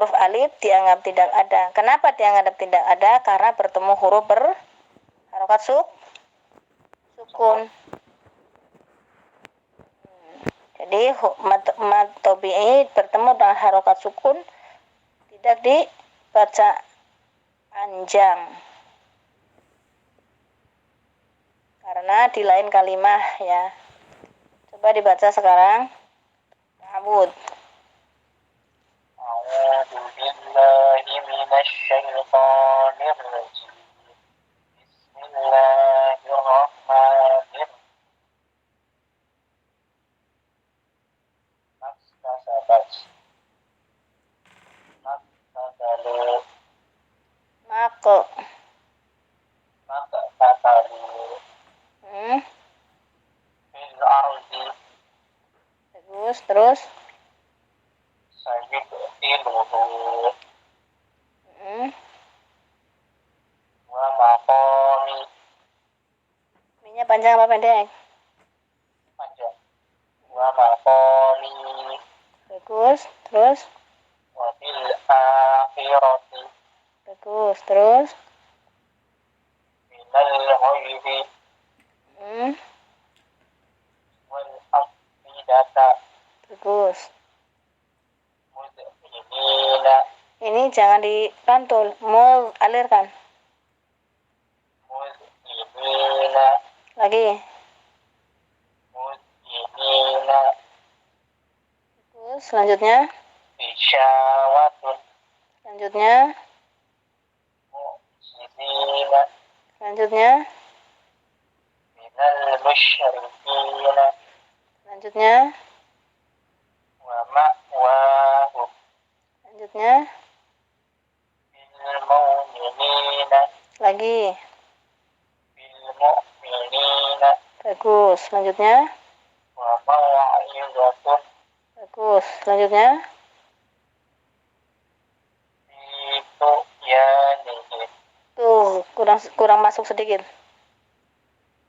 huruf alif dianggap tidak ada. Kenapa dianggap tidak ada? Karena bertemu huruf berharokat sukun. Jadi mad tabi'i bertemu dengan harokat sukun tidak dibaca panjang. Karena di lain kalimah ya. Coba dibaca sekarang. Ta'awud. A'udzu billahi minasy syaithanir rajim. Bismillahirrahmanirrahim. Maktasabat. Maktadalu. Maktadalu. Fil ardi. Bagus, terus. Sayyidiluhu. Wa maqami. Minyak panjang apa pendek? Panjang. Wa maqami. Bagus, terus. Wa bil akhirati. Bagus, terus. Minal ghaibi. Wal afidata. Bagus. Mudhinina. Ini jangan dipantul, mau alirkan. Mudhinina. Lagi. Mudhinina. Bagus, selanjutnya. Bisyawatun. Selanjutnya. Mu'jizina. Selanjutnya. Minal musyrikina. Selanjutnya. Wa ma'wahum. Selanjutnya. Bil mu'minina. Lagi. Bil mu'minina. Bagus, selanjutnya. Wa maw'izatun. Bagus, selanjutnya. Itu ya nih. Tuh, kurang masuk sedikit.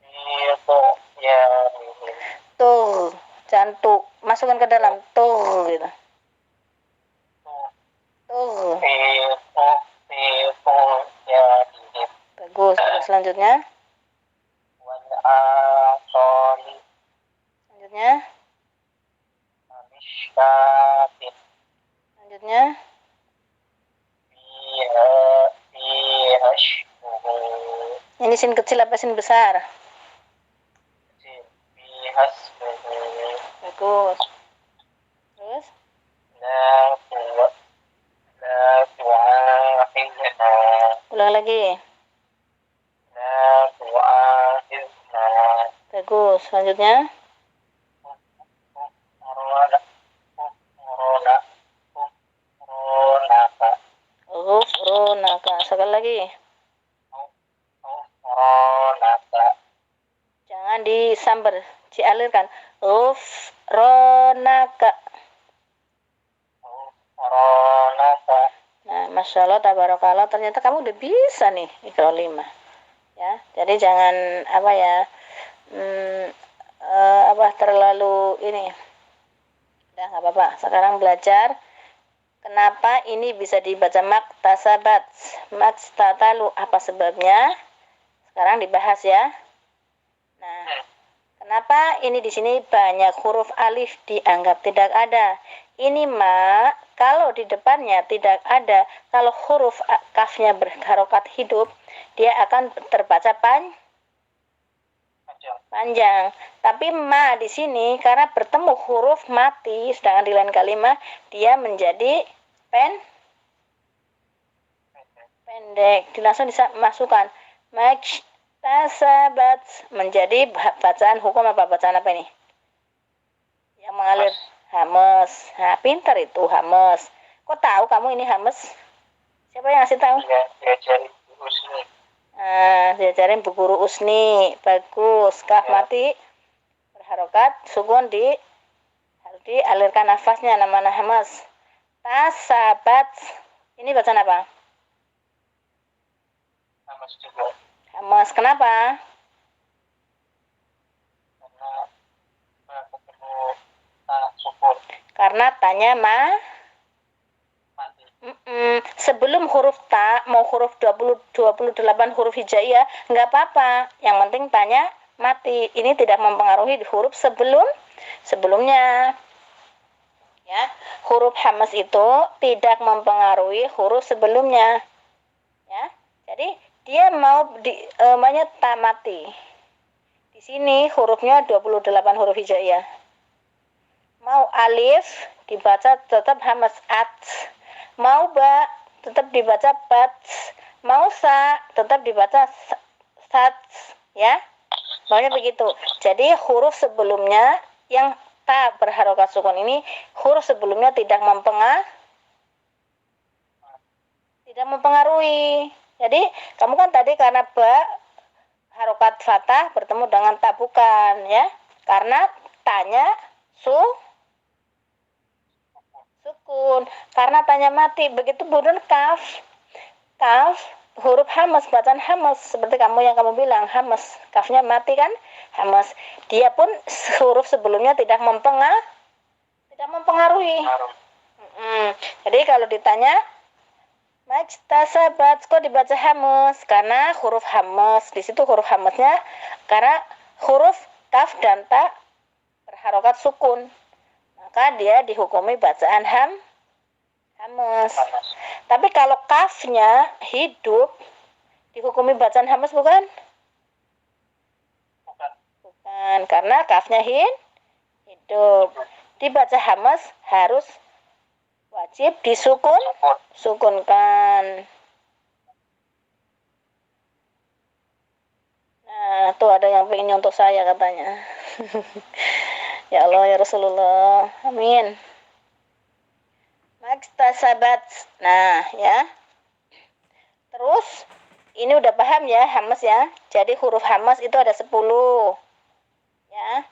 Itu ya nih. Tuh, jangan masukkan ke dalam. Tuh, gitu. Tuh. Itu ya nih. Bagus, terus selanjutnya. Wal asali. Selanjutnya. Mishkatin. Selanjutnya. Fiha syuhur. Ini sin kecil apa sin besar? Fiha syuhur. Bagus. Terus? La tu'akhidna. Ulang lagi. La tu'akhidna. Bagus. Selanjutnya? Ghufronaka. Sekali lagi. Jangan disambar, dialirkan. Ghufronaka. Nah, Masya Allah, tabarakallah, ternyata kamu udah bisa nih Iqra 5. Ya, jadi jangan terlalu ini. Udah nggak apa-apa. Sekarang belajar kenapa ini bisa dibaca maktasabat, makstatalu, apa sebabnya? Sekarang dibahas ya. Nah, kenapa ini di sini banyak huruf alif dianggap tidak ada? Ini kalau di depannya tidak ada, kalau huruf kafnya berharokat hidup, dia akan terbaca panjang. Tapi ma di sini karena bertemu huruf mati, sedangkan di lain kalimat dia menjadi pendek. Langsung dimasukkan maktasabat menjadi bacaan hukum apa? Bacaan apa ini? Yang mengalir. Hames. Nah, pintar itu Hames. Kok tahu kamu ini Hames? Siapa yang ngasih tahu? Diajarin Usni. Diajarin Bu Guru Usni. Bagus. Kaf mati berharokat, sukun harus dialirkan nafasnya, namanya Hames. Tasabat. Ini bacaan apa? Hames juga. Hames. Kenapa? Karena ketemu sukun. Karena tanya mati. sebelum huruf ta, mau huruf 28 huruf hijaiyah, nggak apa-apa. Yang penting tanya mati. Ini tidak mempengaruhi huruf sebelumnya. Ya, huruf hamas itu tidak mempengaruhi huruf sebelumnya. Ya, jadi dia mau namanya ta mati. Di sini hurufnya 28 huruf hijaiyah. Mau alif dibaca tetap hamas at. Mau ba tetap dibaca bat. Mau sa tetap dibaca sat, ya. Maunya begitu. Jadi huruf sebelumnya yang ta berharokat sukun ini, huruf sebelumnya tidak mempengaruhi. Jadi kamu kan tadi karena ba harokat fathah bertemu dengan ta, bukan, ya. Karena tanya sukun. Karena tanya mati. Begitu pun kaf huruf hamas, bacaan hamas seperti yang kamu bilang hamas, kafnya mati kan, hamas. Dia pun huruf sebelumnya tidak mempengaruhi. Jadi kalau ditanya majtasabat kok dibaca hamas, karena huruf hamas di situ, huruf hamasnya karena huruf kaf dan ta berharokat sukun, maka dia dihukumi bacaan hamas. Tapi kalau kafnya hidup dihukumi bacaan hamas, bukan? Bukan, karena kafnya hidup. Dibaca hamas harus wajib sukunkan. Nah, tuh ada yang pengen nyontoh saya katanya. Ya Allah, ya Rasulullah, amin. Maktasabat. Nah, ya. Terus ini udah paham ya hamas ya. Jadi huruf hamas itu ada 10. Ya.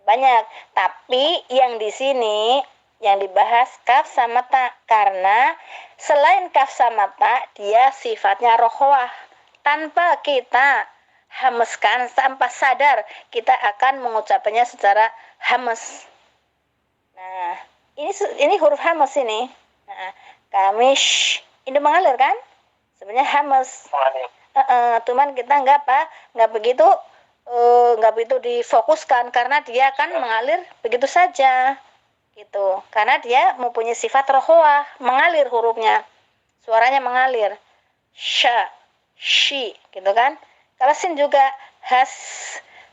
Banyak. Tapi yang di sini yang dibahas kaf sama ta, karena selain kaf sama ta dia sifatnya rohwah. Tanpa kita hameskan, tanpa sadar kita akan mengucapkannya secara hamas. Nah, ini huruf hamas ini. Nah, kami ini mengalir kan? Sebenarnya hamas. Cuman kita nggak begitu difokuskan karena dia akan mengalir begitu saja, gitu. Karena dia mempunyai sifat rohwah, mengalir hurufnya, suaranya mengalir, sya, shi, gitu kan? Kalau sin juga has,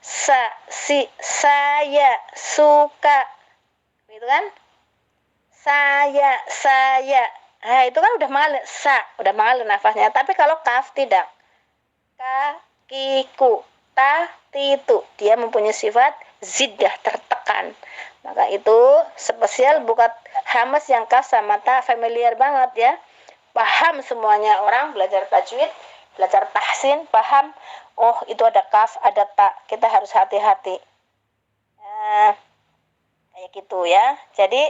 sa, si, saya, suka, gitu kan? Saya. Nah, itu kan udah mengalir, udah mengalir nafasnya. Tapi kalau kaf tidak. Kakiku, ta, titu. Dia mempunyai sifat ziddah, tertekan. Maka itu spesial bukan hamas yang kaf sama ta, familiar banget ya. Paham semuanya orang belajar tajwid, belajar tahsin, paham. Oh, itu ada kaf, ada ta. Kita harus hati-hati. Nah, kayak gitu ya. Jadi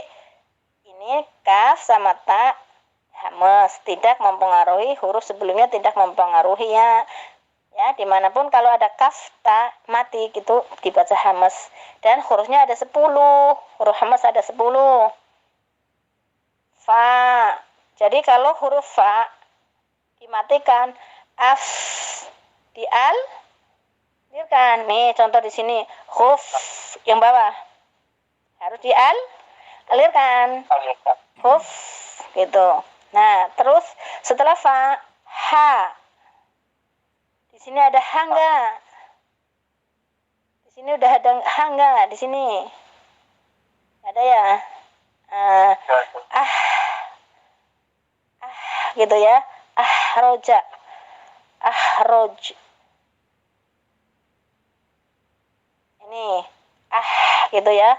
ini kaf sama ta hamas, tidak mempengaruhi huruf sebelumnya, tidak mempengaruhinya. Ya, dimanapun kalau ada kaf ta mati gitu dibaca hamas. Dan hurufnya ada 10. Huruf hamas ada 10. Fa. Jadi kalau huruf fa dimatikan, af di al kan. Nih contoh di sini, huruf yang bawah harus di al alirkan. Huruf gitu. Nah, terus setelah fa, ha. Di sini ada hangga. Di sini udah ada hangga di sini. Ada ya? Gitu ya. Roja. Roj. Ini gitu ya.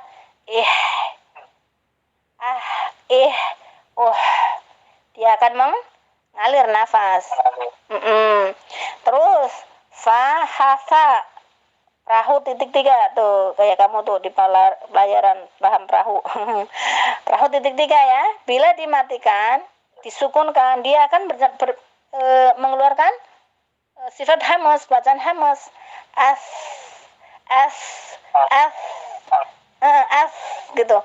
Dia akan mengalir nafas. Terus fa, ha, sa. Perahu titik 3 tuh, kayak kamu tuh di pelajaran paham perahu. Perahu titik 3 ya. Bila dimatikan, disukunkan, dia akan mengeluarkan sifat hamas, bacaan hamas. As gitu.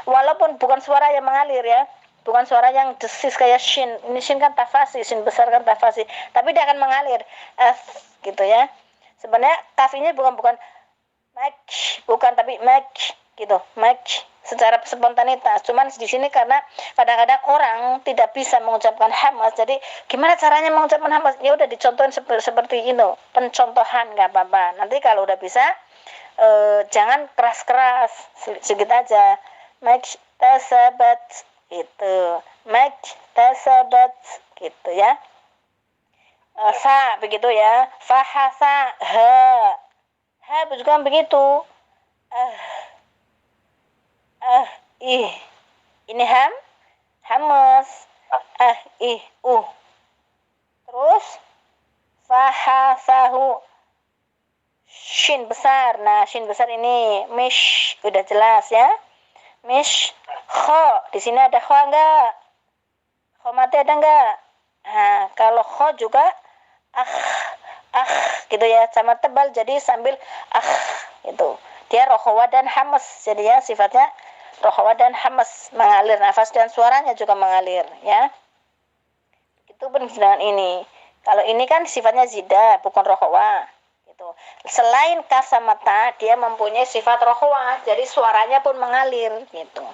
Walaupun bukan suara yang mengalir ya. bukan suara yang desis kayak shin. Ini shin kan tafasi, shin besar kan tafasi, tapi dia akan mengalir gitu ya. Sebenarnya kaf ini bukan bukan, tapi gitu, secara spontanitas. Cuman di sini karena kadang-kadang orang tidak bisa mengucapkan hamas, jadi gimana caranya mengucapkan hamas? Ya udah dicontohin seperti itu, pencontohan, nggak apa-apa. Nanti kalau udah bisa jangan keras-keras, sedikit aja. Tasabat itu, tasabat gitu ya. Sa begitu ya, fahasa ha juga begitu. Ih, ini hamas, terus fahasahu, shin besar. Nah, shin besar ini mish, udah jelas ya. Mish, kho, di sini ada kho enggak? Kho mati ada enggak? Nah, kalau kho juga gitu ya, sama tebal, jadi sambil itu. Dia rohawa dan hamas, jadi ya sifatnya rohawa dan hamas, mengalir nafas dan suaranya juga mengalir ya. Itu dengan ini. Kalau ini kan sifatnya zida, bukan rohawa gitu. Selain kaf sama ta, dia mempunyai sifat rohawa, jadi suaranya pun mengalir gitu.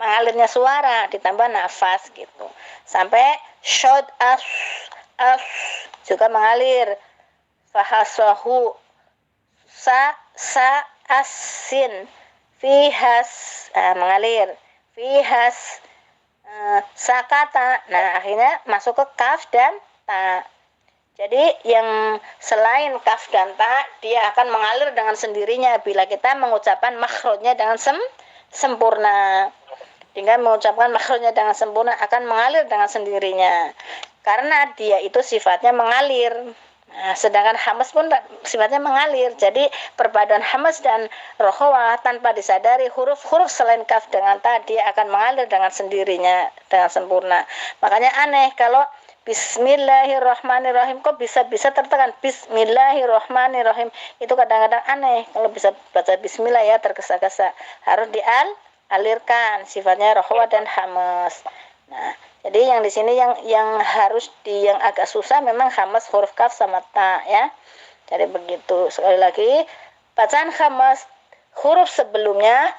Mengalirnya suara ditambah nafas gitu. Sampai shod as juga mengalir. Fahasahu sa asin fihas, mengalir. Fihas sakata. Nah, akhirnya masuk ke kaf dan ta. Jadi yang selain kaf dan ta, dia akan mengalir dengan sendirinya bila kita mengucapkan makhrajnya dengan sempurna. Dengan mengucapkan makhrajnya dengan sempurna akan mengalir dengan sendirinya. Karena dia itu sifatnya mengalir. Nah, sedangkan hamas pun sifatnya mengalir. Jadi perpaduan hamas dan rohawa tanpa disadari, huruf-huruf selain kaf dengan ta dia akan mengalir dengan sendirinya, dengan sempurna. Makanya aneh kalau Bismillahirrahmanirrahim kok bisa tertekan Bismillahirrahmanirrahim, itu kadang-kadang aneh. Kalau bisa baca Bismillah ya tergesa-gesa, harus dialirkan sifatnya rohawa dan hamas. Nah, jadi yang di sini yang harus yang agak susah memang hamas, huruf kaf sama ta ya. Jadi begitu. Sekali lagi, bacaan hamas, huruf sebelumnya,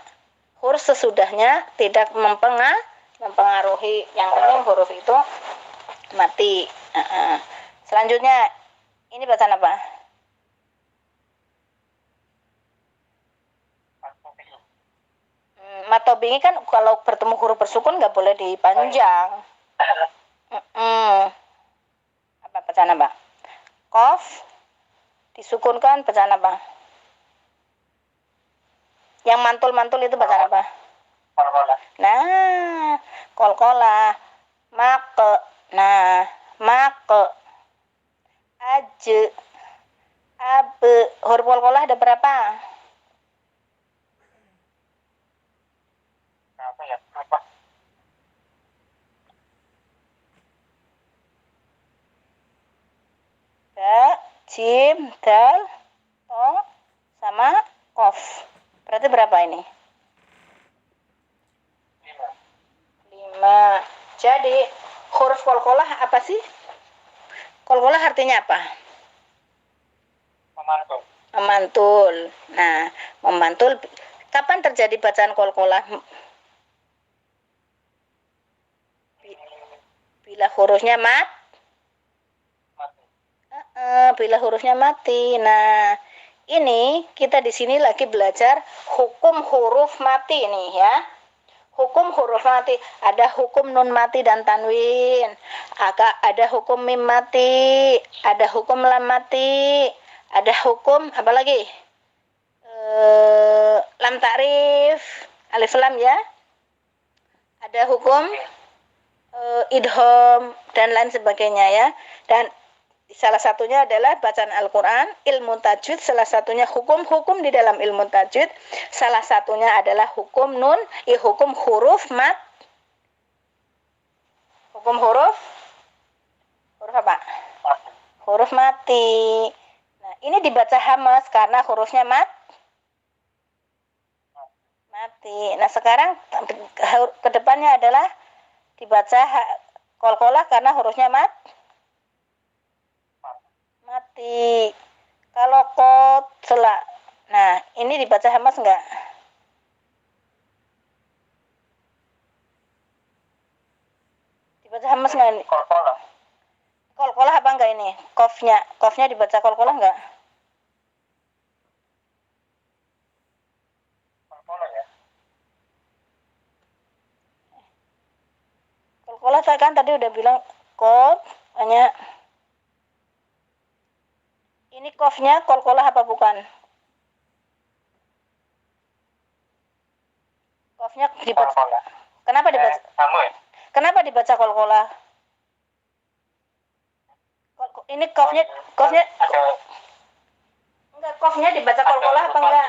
huruf sesudahnya tidak mempengaruhi. Yang penting huruf itu mati. Selanjutnya ini bacaan apa? Matobingi kan kalau bertemu huruf bersukun nggak boleh dipanjang. Apa bacaan apa? Qaf disukunkan bacaan apa? Yang mantul-mantul itu bacaan apa? Nah, kolkola. Make. Nah, make. Aje. Abe. Huruf kolkola ada berapa? Ba, jim, dal, to, sama kof. Berarti berapa ini? 5. Jadi huruf kolkolah apa sih? Kolkolah artinya apa? Memantul. Nah, memantul. Kapan terjadi bacaan kolkolah? Bila hurufnya bila hurufnya mati. Nah, ini kita di sini lagi belajar hukum huruf mati nih ya. Hukum huruf mati, ada hukum nun mati dan tanwin, ada hukum mim mati, ada hukum lam mati, ada hukum apa lagi? Lam ta'rif, alif lam ya. Ada hukum idhom dan lain sebagainya ya. Dan salah satunya adalah bacaan Al-Quran, ilmu tajwid, salah satunya hukum-hukum di dalam ilmu tajwid, salah satunya adalah hukum nun, hukum huruf hukum huruf apa? Huruf mati. Nah, ini dibaca hamas karena hurufnya mati. Nah, sekarang kedepannya adalah dibaca kol-kolah karena hurufnya mati. Kalau kot selak. Nah, ini dibaca hamas enggak? Dibaca hamas enggak ini? Kol-kolah. Kol-kolah apa enggak ini? Kofnya dibaca kol-kolah enggak? Kol-kolah ya. Kol-kolah saya kan tadi udah bilang kot, hanya ini kofnya kol-kolah apa bukan? Kofnya dibaca. Kol-kolah. Kenapa dibaca? Kamu ya? Kenapa dibaca kol-kolah? Ini kofnya Ada enggak, kofnya dibaca kol-kolah apa enggak?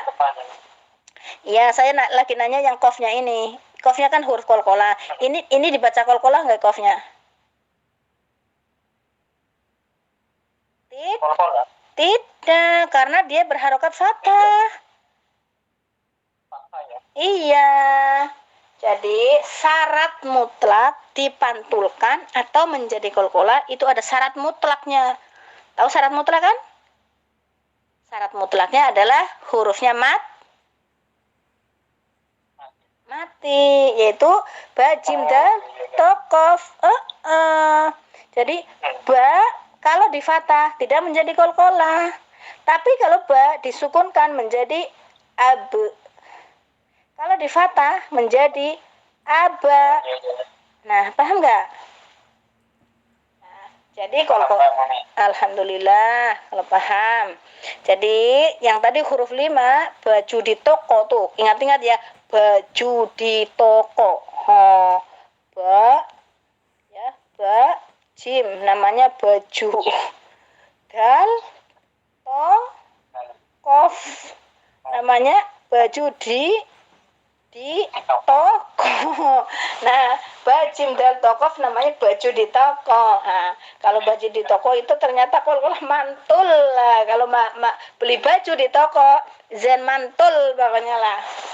Iya, saya lagi nanya yang kofnya ini. Kofnya kan huruf kol-kolah. Ini dibaca kol-kolah enggak kofnya? kol-kolah. Tidak, karena dia berharokat fathah. Fathah ya. Iya. Jadi syarat mutlak dipantulkan atau menjadi kol-kolah itu ada syarat mutlaknya. Tahu syarat mutlak kan? Syarat mutlaknya adalah hurufnya mati, yaitu ba, jim, dal, to, qaf. Jadi ba kalau di fathah tidak menjadi kol-kolah. Tapi kalau ba disukunkan menjadi ab. Kalau di fathah menjadi aba. Nah, paham nggak? Nah, jadi kalau alhamdulillah kalau paham. Jadi yang tadi huruf 5 baju di toko tuh. Ingat-ingat ya, baju di toko. Ba ya, ba jim namanya baju. Dal to kof namanya baju di toko. Nah, bajim dal tokof namanya baju di toko. Nah, kalau baju di toko itu ternyata kol-kolah mantul lah. Kalau beli baju di toko, zen mantul pokoknya lah.